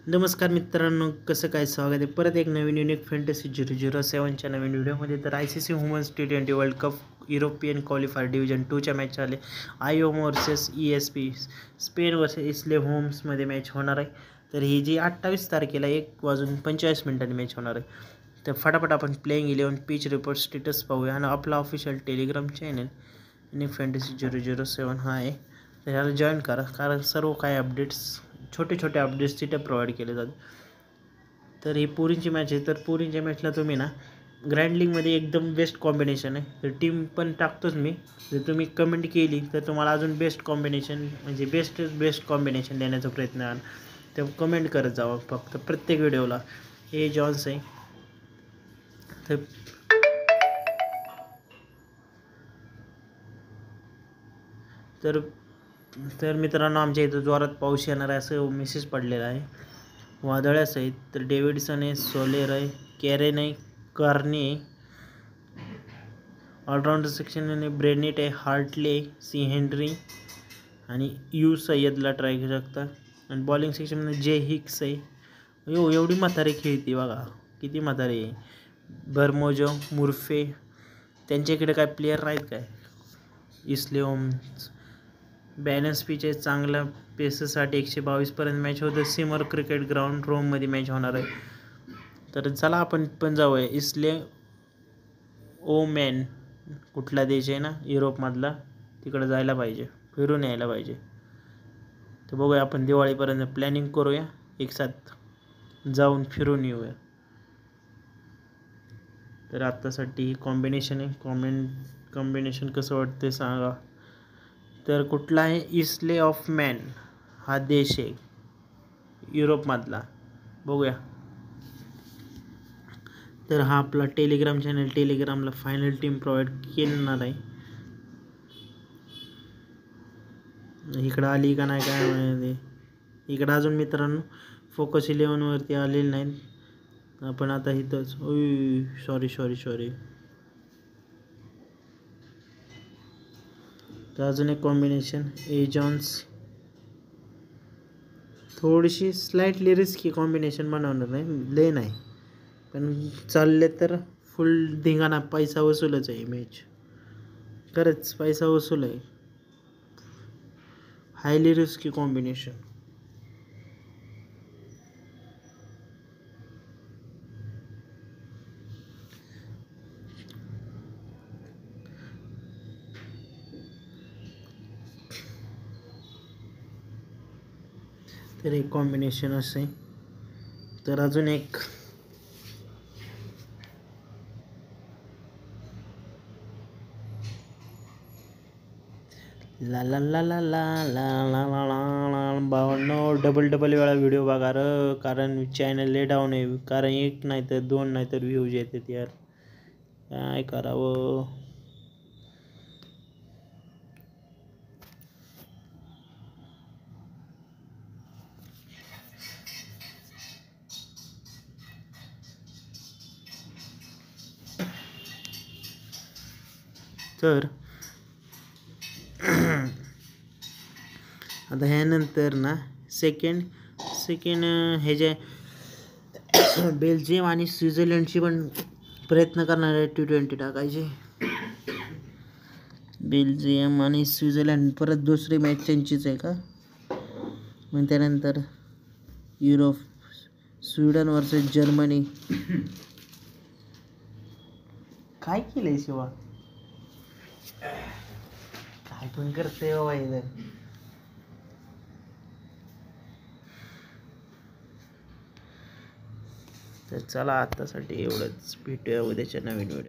नमस्कार मित्रांनो, कसं काय स्वागत आहे परत एक नवीन युनिक फॅन्टसी 007च्या नवीन व्हिडिओमध्ये. तर ICC women's T20 world cup European qualifier division 2च्या मॅच आले. IOM versus ESP Spain versus Isle होम्समध्ये मॅच होणार आहे. तर ही जी 28 तारखेला 1:45 मॅच होणार आहे. तर फटाफट आपण प्लेइंग 11 पिच रिपोर्ट स्टेटस पाहूया आणि आपला official Telegram channel unique fantasy 007 हा आहे. तर ह्याला जॉईन करा, कारण सर्व काही अपडेट्स छोटे अपडेट्स तिथे प्रोव्हाइड केले जातात. तर ही पोरींची मॅच आहे. तर पोरींच्या मॅचला तुम्ही ना ग्रँड लीगमध्ये एकदम बेस्ट कॉम्बिनेशन आहे. तर टीम पण टाकतोच मी. जर तुम्ही कमेंट केली तर तुम्हाला अजून बेस्ट कॉम्बिनेशन म्हणजे बेस्ट कॉम्बिनेशन देण्याचा प्रयत्न आहे. तर कमेंट करत जावा फक्त प्रत्येक व्हिडिओला. हे जॉन्स आहे. तर मित्रांनो, आमच्या इथं जोरात पाऊस येणार आहे असं मेसेज पडलेला आहे. वादळास आहेत. तर डेव्हिडसन आहे, सोलेर आहे, कॅरेन आहे, कार्नी आहे. ऑलराऊंडर सेक्शन आणि ब्रेनेट आहे, हार्टले आहे, सी हेनरी आणि यू सय्यदला ट्राय करू शकता. आणि बॉलिंग सेक्शनमध्ये जे हिक्स आहे. एवढी म्हातारी खेळती बघा, किती म्हातारी आहे. बर्मोजो, मुर्फे, त्यांच्याकडे काय प्लेयर नाहीत काय. इस्ले होम्स बॅलन्स पिच आहे, चांगल्या पेससाठी 122पर्यंत मॅच होतं. सिमर क्रिकेट ग्राउंड रोममध्ये मॅच होणार आहे. तर चला आपण पण जाऊया. इस्ले ओमॅन कुठला देश आहे ना युरोपमधला, तिकडे जायला पाहिजे, फिरून यायला पाहिजे. तर बघूया, आपण दिवाळीपर्यंत प्लॅनिंग करूया, एकसाथ जाऊन फिरून येऊया. तर आत्तासाठी कॉम्बिनेशन आहे. कॉम्बिनेशन कसं वाटते सांगा. तर कुठला आहे, इस्ले ऑफ मॅन हा देश आहे युरोपमधला. बघूया. तर हा आपला टेलिग्राम चॅनल, टेलिग्रामला फायनल टीम प्रोव्हाइड करणार आहे. इकडं आली का नाही काय माहिती. इकडं अजून मित्रांनो फोकस 11वरती आलेली नाहीत. आपण आता इथंच सॉरी. तर अजून एक कॉम्बिनेशन ए जॉन्स, थोडीशी स्लाइटली रिस्की कॉम्बिनेशन बनवणार नाही, लय नाही, पण चालले तर फुल धिंगाणा, पैसा वसूलच आहे मॅच. खरंच पैसा वसूल आहे. Highly risky combination. तर एक कॉम्बिनेशन असे. तर अजून एक ला ला ला ला ला ला ला ला बावन्न डबल वेळा व्हिडिओ बघा कारण चॅनल ले डाऊन आहे. कारण 1 नाही तर 2 नाही तर व्ह्यूज येतात यार, काय करावं. तर आता ह्यानंतर ना सेकंड ह्याचे बेल्जियम आणि स्वित्झर्लंडची पण प्रयत्न करणार आहे T20 टाकायचे. बेल्जियम आणि स्वित्झर्लंड परत दुसरी मॅच त्यांचीच आहे का. मग त्यानंतर युरोप, स्वीडन वर्सेस जर्मनी. काय केलंय शिवा, काय पण करते बाबा इथं. तर चला आत्तासाठी एवढंच, भेटूया उद्याच्या नवीन व्हिडिओ.